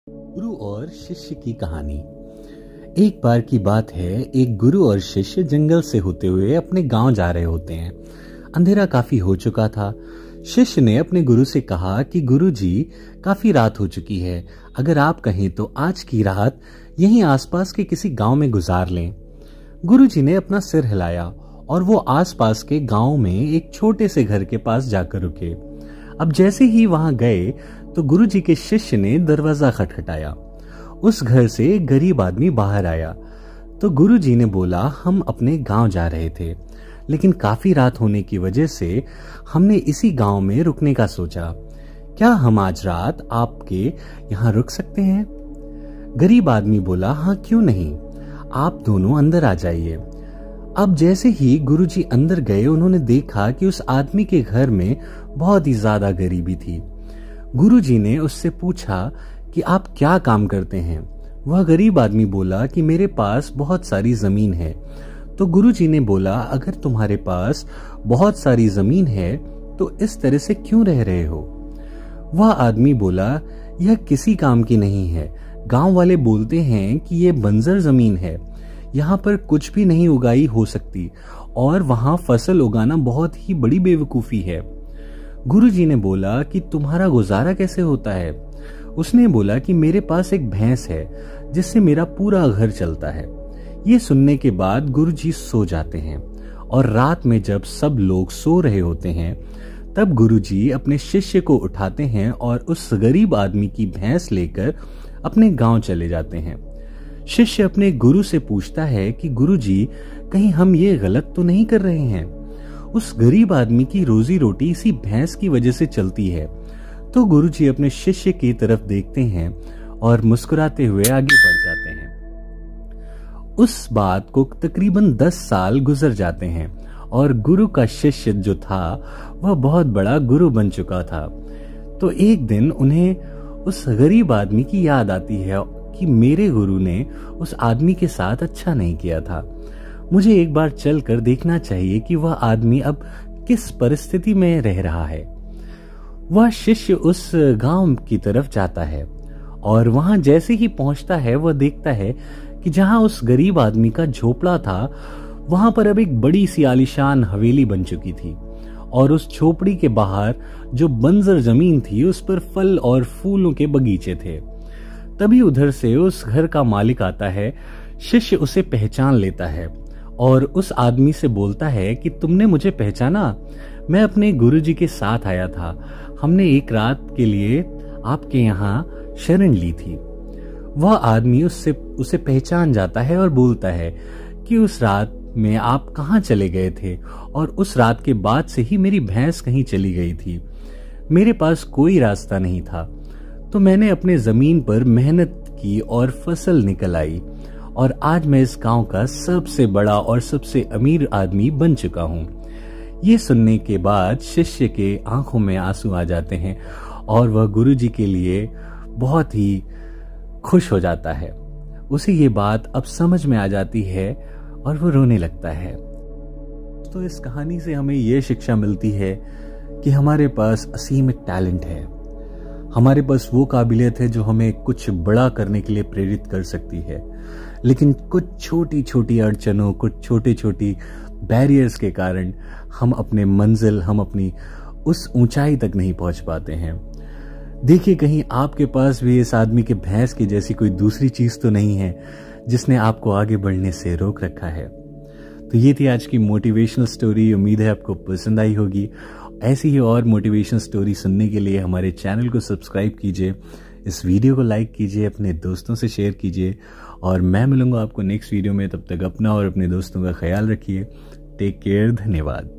गुरु और शिष्य की कहानी। एक बार की बात है, एक गुरु और शिष्य जंगल से होते हुए अपने गांव जा रहे होते हैं। अंधेरा काफी हो चुका था। शिष्य ने अपने गुरु से कहा कि गुरु जी, काफी रात हो चुकी है, अगर आप कहें तो आज की रात यहीं आसपास के किसी गांव में गुजार लें। गुरु जी ने अपना सिर हिलाया और वो आसपास के गांव में एक छोटे से घर के पास जाकर रुके। अब जैसे ही वहां गए तो गुरु जी के शिष्य ने दरवाजा खटखटाया। उस घर से एक गरीब आदमी बाहर आया तो गुरु जी ने बोला, हम अपने गांव जा रहे थे, लेकिन काफी रात होने की वजह से हमने इसी गांव में रुकने का सोचा। क्या हम आज रात आपके यहाँ रुक सकते हैं? गरीब आदमी बोला, हाँ क्यों नहीं, आप दोनों अंदर आ जाइए। अब जैसे ही गुरुजी अंदर गए, उन्होंने देखा कि उस आदमी के घर में बहुत ही ज्यादा गरीबी थी। गुरुजी ने उससे पूछा कि आप क्या काम करते हैं? वह गरीब आदमी बोला कि मेरे पास बहुत सारी जमीन है। तो गुरुजी ने बोला, अगर तुम्हारे पास बहुत सारी जमीन है तो इस तरह से क्यों रह रहे हो? वह आदमी बोला, यह किसी काम की नहीं है। गांव वाले बोलते हैं कि यह बंजर जमीन है, यहाँ पर कुछ भी नहीं उगाई हो सकती और वहां फसल उगाना बहुत ही बड़ी बेवकूफी है। गुरुजी ने बोला कि तुम्हारा गुजारा कैसे होता है? उसने बोला कि मेरे पास एक भैंस है जिससे मेरा पूरा घर चलता है। ये सुनने के बाद गुरुजी सो जाते हैं और रात में जब सब लोग सो रहे होते हैं तब गुरुजी अपने शिष्य को उठाते हैं और उस गरीब आदमी की भैंस लेकर अपने गांव चले जाते हैं। शिष्य अपने गुरु से पूछता है कि गुरुजी, कहीं हम ये गलत तो नहीं कर रहे हैं? उस गरीब आदमी की रोजी रोटी इसी भैंस की वजह से चलती है। तो गुरुजी अपने शिष्य की तरफ देखते हैं और मुस्कुराते हुए आगे बढ़ जाते हैं। उस बात को तकरीबन 10 साल गुजर जाते हैं और गुरु का शिष्य जो था वह बहुत बड़ा गुरु बन चुका था। तो एक दिन उन्हें उस गरीब आदमी की याद आती है कि मेरे गुरु ने उस आदमी के साथ अच्छा नहीं किया था। मुझे एक बार चलकर देखना चाहिए कि वह आदमी अब किस परिस्थिति में रह रहा है। वह शिष्य उस गांव की तरफ जाता है और वहां जैसे ही पहुंचता है वह देखता है कि जहां उस गरीब आदमी का झोपड़ा था वहां पर अब एक बड़ी सी आलीशान हवेली बन चुकी थी और उस झोपड़ी के बाहर जो बंजर जमीन थी उस पर फल और फूलों के बगीचे थे। तभी उधर से उस घर का मालिक आता है। शिष्य उसे पहचान लेता है और उस आदमी से बोलता है कि तुमने मुझे पहचाना? मैं अपने गुरुजी के साथ आया था, हमने एक रात के लिए आपके यहाँ शरण ली थी। वह आदमी उसे पहचान जाता है और बोलता है कि उस रात में आप कहाँ चले गए थे और उस रात के बाद से ही मेरी भैंस कहीं चली गई थी। मेरे पास कोई रास्ता नहीं था तो मैंने अपने जमीन पर मेहनत की और फसल निकल आई और आज मैं इस गांव का सबसे बड़ा और सबसे अमीर आदमी बन चुका हूं। ये सुनने के बाद शिष्य के आंखों में आंसू आ जाते हैं और वह गुरुजी के लिए बहुत ही खुश हो जाता है। उसे ये बात अब समझ में आ जाती है और वो रोने लगता है। तो इस कहानी से हमें ये शिक्षा मिलती है कि हमारे पास असीमित टैलेंट है, हमारे पास वो काबिलियत है जो हमें कुछ बड़ा करने के लिए प्रेरित कर सकती है, लेकिन कुछ छोटी छोटी अड़चनों, कुछ छोटी छोटी बैरियर्स के कारण हम अपनी उस ऊंचाई तक नहीं पहुंच पाते हैं। देखिए, कहीं आपके पास भी इस आदमी के भैंस की जैसी कोई दूसरी चीज तो नहीं है जिसने आपको आगे बढ़ने से रोक रखा है। तो ये थी आज की मोटिवेशनल स्टोरी। उम्मीद है आपको पसंद आई होगी। ऐसी ही और मोटिवेशनल स्टोरी सुनने के लिए हमारे चैनल को सब्सक्राइब कीजिए, इस वीडियो को लाइक कीजिए, अपने दोस्तों से शेयर कीजिए और मैं मिलूंगा आपको नेक्स्ट वीडियो में। तब तक अपना और अपने दोस्तों का ख्याल रखिए। Take care. धन्यवाद।